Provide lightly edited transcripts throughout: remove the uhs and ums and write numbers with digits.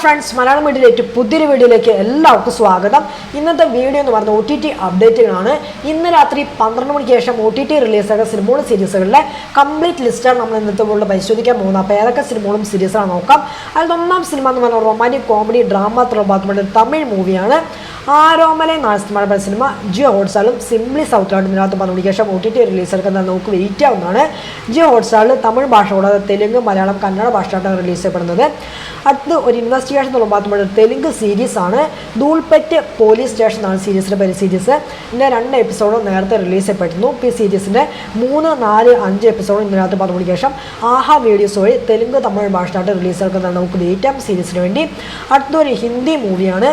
Friends, Malayalam മീഡിയയിലേക്ക് പുതിയൊരു വീഡിയോയിലേക്ക് എല്ലാവർക്കും സ്വാഗതം. ഇന്നത്തെ വീഡിയോ എന്ന് പറയുന്നത് OTT അപ്ഡേറ്റുകളാണ്. ഇന്ന് രാത്രി 12 മണിക്ക് ശേഷം OTT റിലീസായ സിനിമകളും സീരീസുകളിലെ കംപ്ലീറ്റ് ലിസ്റ്റാണ് നമ്മൾ ഇന്നത്തെ വീഡിയോയിൽ പരിശോധിക്കാൻ പോകുന്നത്. അപ്പോൾ ഏതൊക്കെ സിനിമകളും സീരീസാണ് നോക്കാം. അതിൽ ഒന്നാം സിനിമ എന്ന് പറഞ്ഞാൽ romantic comedy drama thriller Tamil മൂവിയാണ്. ആരോമലെ നാളെ സിനിമ ജിയോ ഹോട്ട്സ്റ്റാറിലും സിംപ്ലി സൗത്തിലായിട്ട് ഇതിനകത്ത് 12 മണിക്ക് ശേഷം OTT റിലീസെടുക്കുന്നത് നമുക്ക് വെയിറ്റ് ആവുന്നതാണ്. ജിയോ ഹോട്ട്സ്റ്റാറിൽ തമിഴ് ഭാഷ കൂടാതെ തെലുങ്ക്, മലയാളം, കന്നഡ ഭാഷയായിട്ടാണ് റിലീസ് ചെയ്യപ്പെടുന്നത്. അടുത്ത് ഒരു ഇൻവെസ്റ്റിഗേഷൻ തുറന്നുമ്പോൾ തെലുങ്ക് സീരീസാണ്. ധൂൾപെറ്റ് പോലീസ് സ്റ്റേഷൻ ആണ് സീരീസിൻ്റെ പേര്. സീരീസ് ഇതിൻ്റെ 2 എപ്പിസോഡും നേരത്തെ റിലീസ് ചെയ്യപ്പെട്ടിരുന്നു. ഇപ്പോൾ ഈ സീരീസിൻ്റെ 3, 4, 5 എപ്പിസോഡും ഇതിനകത്ത് 12 മണിക്ക് ശേഷം ആഹാ വീഡിയോസ് വഴി തെലുങ്ക്, തമിഴ് ഭാഷയായിട്ട് റിലീസ് എടുക്കുന്നത് നമുക്ക് വെയിറ്റ് ആവും സീരീസിന് വേണ്ടി. അടുത്തൊരു ഹിന്ദി മൂവിയാണ്.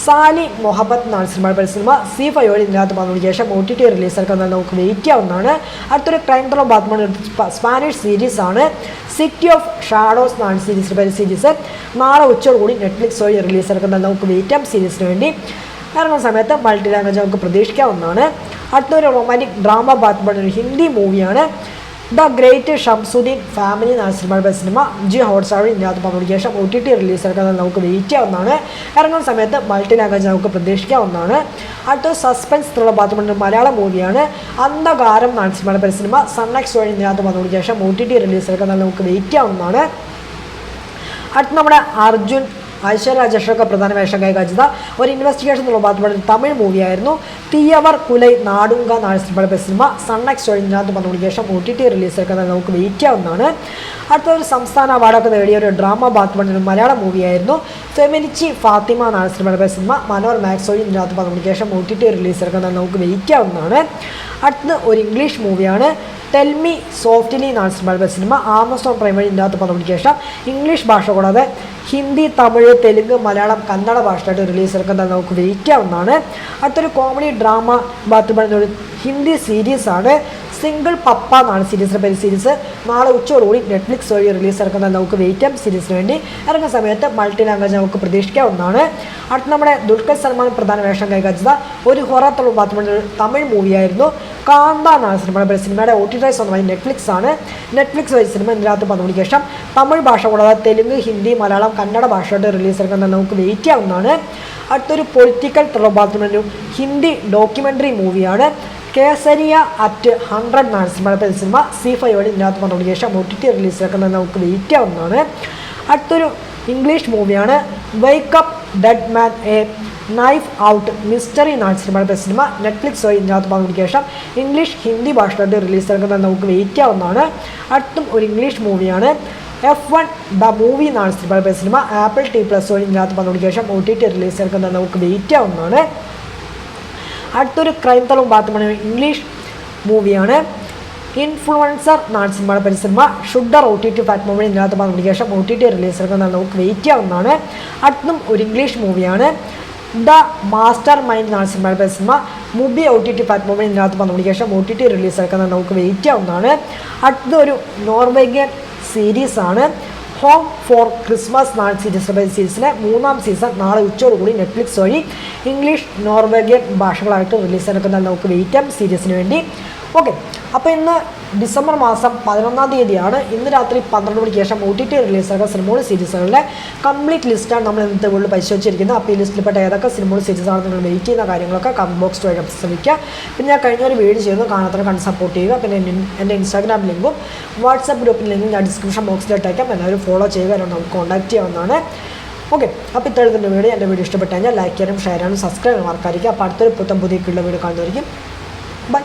സാലി മൊഹബത്ത് എന്നാണ് സിനിമ. C5 വഴി ഇതിനകത്ത് 12 മണിക്ക് ശേഷം OTT റിലീസ് എടുക്കുന്നത് നമുക്ക് വെയിറ്റ് ആവുന്നതാണ്. അടുത്തൊരു ക്രൈം ത്രില്ലർ ബാത്മാൻ സ്പാനിഷ് സീരീസാണ്. സിറ്റി ഓഫ് ഷാഡോസ് എന്നാണ് സീരീസ് നാളെ ഉച്ചയോടുകൂടി നെറ്റ്ഫ്ലിക്സ് വഴി റിലീസ് എടുക്കുന്നത് നമുക്ക് വെയിറ്റ് ആവും സീരീസിന് വേണ്ടി. ഇറങ്ങുന്ന സമയത്ത് മൾട്ടി ലാംഗ്വേജ് നമുക്ക് പ്രതീക്ഷിക്കാവുന്നതാണ്. അടുത്തൊരു റൊമാൻറ്റിക് ഡ്രാമ ബാത്മാൻ ഒരു ഹിന്ദി മൂവിയാണ്. ദ ഗ്രേറ്റ് ഷംസുദ്ദീൻ ഫാമിലി എന്നാണ് സിനിമ ജിയോ ഹോട്ട്സ്റ്റാറിൽ ഇതിനകത്ത് 12 മണിക്ക് ശേഷം OTT റിലീസ് എടുക്കുന്നത് നമുക്ക് വെയിറ്റ് ആവുന്നതാണ്. ഇറങ്ങുന്ന സമയത്ത് മൾട്ടി ലാംഗ്വേജ് നമുക്ക് പ്രതീക്ഷിക്കാവുന്നതാണ്. അടുത്ത സസ്പെൻസ് ത്രില്ലർ ബാത്മാൻ മലയാളം മൂവിയാണ്. അന്ധകാരം എന്നാണ് സിനിമ സൺനെക്സ്റ്റ് വഴി ഇതിനകത്ത് 12 മണിക്ക് ശേഷം OTT റിലീസ് എടുക്കുന്നത് നമുക്ക് വെയിറ്റ് ആവുന്നതാണ്. അടുത്ത നമ്മുടെ അർജുൻ, ഐശ്വര്യ രാജേഷൊക്കെ പ്രധാന വേഷം കൈകാഴ്ച ഒരു ഇൻവെസ്റ്റിഗേഷൻ ബാത്മാൻ തമിഴ് മൂവിയായിരുന്നു. തീയവർ കുലൈ നാടുങ്ക എന്നാണ് സിനിമ സൺനെക്സ്റ്റ് വഴി ഇതിനകത്ത് 12 മണിക്ക് ശേഷം OTT റിലീസ് എടുക്കുന്നത് നമുക്ക് വെയിറ്റ് ആവുന്നതാണ്. അടുത്തൊരു സംസ്ഥാന അവാർഡൊക്കെ നേടിയ ഒരു ഡ്രാമ ബാത്മാൻ ഒരു മലയാളം മൂവിയായിരുന്നു. ഫെമിനിച്ചി ഫാത്തിമ എന്നാണ് സിനിമ മനോർ മാക്സ് വഴി ഇതിനകത്ത് 12 മണിക്ക് ശേഷം OTT റിലീസ് എടുക്കുന്നത് നമുക്ക് വെയിറ്റ് ആവുന്നതാണ്. അടുത്ത് ഒരു ഇംഗ്ലീഷ് മൂവിയാണ്. ടെൽമി സോഫ്റ്റ്ലി എന്നാണ് സിനിമ ആമസോൺ പ്രൈം വഴി ഇതിനകത്ത് 12 മണിക്ക് ശേഷം ഇംഗ്ലീഷ് ഭാഷ കൂടാതെ ഹിന്ദി, തമിഴ്, തെലുങ്ക്, മലയാളം, കന്നഡ ഭാഷയായിട്ട് റിലീസ് എടുക്കുന്നത് നമുക്ക് വെയിറ്റ് ആവുന്നതാണ്. അടുത്തൊരു കോമഡി ഡ്രാമ ബാത്മാൻ ഒരു ഹിന്ദി സീരീസാണ്. സിംഗിൾ പപ്പ എന്നാണ് സീരീസ് നാളെ ഉച്ചയോടുകൂടി നെറ്റ്ഫ്ലിക്സ് വഴി റിലീസ് എടുക്കുന്നത് നമുക്ക് വെയിറ്റ് ആവും സീരീസിന് വേണ്ടി. ഇറങ്ങുന്ന സമയത്ത് മൾട്ടി ലാംഗ്വേജ് നമുക്ക് പ്രതീക്ഷിക്കാവുന്നതാണ്. അടുത്ത് നമ്മുടെ ദുൽഖർ സൽമാൻ പ്രധാന വേഷം കൈകാഴ്ച ഒരു ഹൊറർ ത്രില്ലർ ബാത്മാൻ തമിഴ് മൂവിയായിരുന്നു. കാന്ത എന്നാണ് സിനിമയുടെ OTT സ്വന്തമായി നെറ്റ്ഫ്ലിക്സ് ആണ്. നെറ്റ്ഫ്ലിക്സ് വഴി സിനിമ ഇതിനകത്ത് 12 മണിക്ക് ശേഷം തമിഴ് ഭാഷ കൂടാതെ തെലുങ്ക്, ഹിന്ദി, മലയാളം, കന്നഡ ഭാഷയായിട്ട് റിലീസ് എടുക്കുന്നത് നമുക്ക് വെയിറ്റ് ആവുന്നതാണ്. അടുത്തൊരു പൊളിറ്റിക്കൽ ത്രില്ലർ ബാത്മാൻ ഹിന്ദി ഡോക്യുമെൻ്ററി മൂവിയാണ്. കേസരിയ അറ്റ് 100 എന്നാണ് സിനിമ C5 വഴി ഇതിനകത്ത് 12 മണിക്ക് ശേഷം OTT റിലീസ് എടുക്കുന്നത് നമുക്ക് വെയിറ്റ് ആവുന്നതാണ്. അടുത്തൊരു ഇംഗ്ലീഷ് മൂവിയാണ്. Wake up dead man A knife out mystery എന്നാണ് സിനിമ നെറ്റ്ഫ്ലിക്സ് വഴി ഇതിനകത്ത് 12 മണിക്ക് ശേഷം ഇംഗ്ലീഷ്, ഹിന്ദി ഭാഷയായിട്ട് റിലീസ് എടുക്കുന്നത് നമുക്ക് വെയിറ്റ് ആവുന്നതാണ്. അടുത്തും ഒരു ഇംഗ്ലീഷ് മൂവിയാണ്. F1 ദ മൂവി എന്നാണ് സിനിമ ആപ്പിൾ TV+ വഴി ഇതിനകത്ത് 12 മണിക്ക് ശേഷം OTT റിലീസ് എടുക്കുന്നത് നമുക്ക് വെയിറ്റ് ആവുന്നതാണ്. അടുത്തൊരു ക്രൈം ത്രില്ലർ ബാത്മാൻ ഇംഗ്ലീഷ് മൂവിയാണ്. ഇൻഫ്ലുവൻസർ എന്നാണ് സിനിമ ഷുഡർ OTT പ്ലാറ്റ്ഫോം വഴി ഇതിനകത്ത് 12 മണിക്ക് ശേഷം OTT റിലീസ് എടുക്കുന്നത് നമുക്ക് വെയിറ്റ് ആവുന്നതാണ്. അടുത്തും ഒരു ഇംഗ്ലീഷ് മൂവിയാണ്. ദ മാസ്റ്റർ മൈൻഡ് എന്നാണ് സിനിമ മുബി OTT പ്ലാറ്റ്ഫോം വഴി ഇതിനകത്ത് 12 മണിക്ക് ശേഷം OTT റിലീസ് എടുക്കുന്നത് നമുക്ക് വെയിറ്റ് ആവുന്നതാണ്. അടുത്തൊരു നോർവേഗിയൻ സീരീസാണ്. ഹോം ഫോർ ക്രിസ്മസ് എന്നാണ് സീരീസിലെ 3ാം സീസൺ നാളെ ഉച്ചയോടുകൂടി നെറ്റ്ഫ്ലിക്സ് വഴി ഇംഗ്ലീഷ്, നോർവേഗിയൻ ഭാഷകളായിട്ട് റിലീസ് എടുക്കുന്നത് നമുക്ക് വെയിറ്റ് ആവും സീരീസിന് വേണ്ടി. ഓക്കെ, അപ്പോൾ ഇന്ന് ഡിസംബർ മാസം 11-ാം തീയതിയാണ്. ഇന്ന് രാത്രി 12 മണിക്ക് ശേഷം OTT റിലീസ് ആകുന്ന സിനിമകളും സീരീസുകളുടെ കംപ്ലീറ്റ് ലിസ്റ്റാണ് നമ്മൾ ഇന്നത്തെ വീട്ടിൽ പരിശോധിച്ചിരിക്കുന്നത്. അപ്പോൾ ഈ ലിസ്റ്റിൽപ്പെട്ട ഏതൊക്കെ സിനിമകളും സീരീസാണ് നിങ്ങൾ വെയിറ്റ് ചെയ്യുന്ന കാര്യങ്ങളൊക്കെ കമൻറ്റ് ബോക്സ് വഴി ശ്രമിക്കുക. പിന്നെ ഞാൻ കഴിഞ്ഞൊരു വീഡിയോ ചെയ്യുന്നു, കാണാത്തവരെ കണ്ട് സപ്പോർട്ട് ചെയ്യുക. പിന്നെ എൻ്റെ ഇൻസ്റ്റാഗ്രാം ലിങ്കും വാട്സാപ്പ് ഗ്രൂപ്പിൽ ലിങ്കും ഞാൻ ഡിസ്ക്രിപ്ഷൻ ബോക്സിലിട്ടേക്കാം. എല്ലാവരും ഫോളോ ചെയ്യുക, നമുക്ക് കോൺടാക്ട് ചെയ്യാവുന്നതാണ്. ഓക്കെ, അപ്പോൾ ഇത്തരത്തിൻ്റെ വീഡിയോ എൻ്റെ വീഡിയോ ഇഷ്ടപ്പെട്ട് കഴിഞ്ഞാൽ ലൈക്ക് ചെയ്യാനും ഷെയർ ചെയ്യാനും സബ്സ്ക്രൈബ് ചെയ്യാനും മറക്കാതിരിക്കുക. അപ്പോൾ അടുത്തൊരു പുതിയ വീഡിയോ കാണുന്നതായിരിക്കും. ബൈ.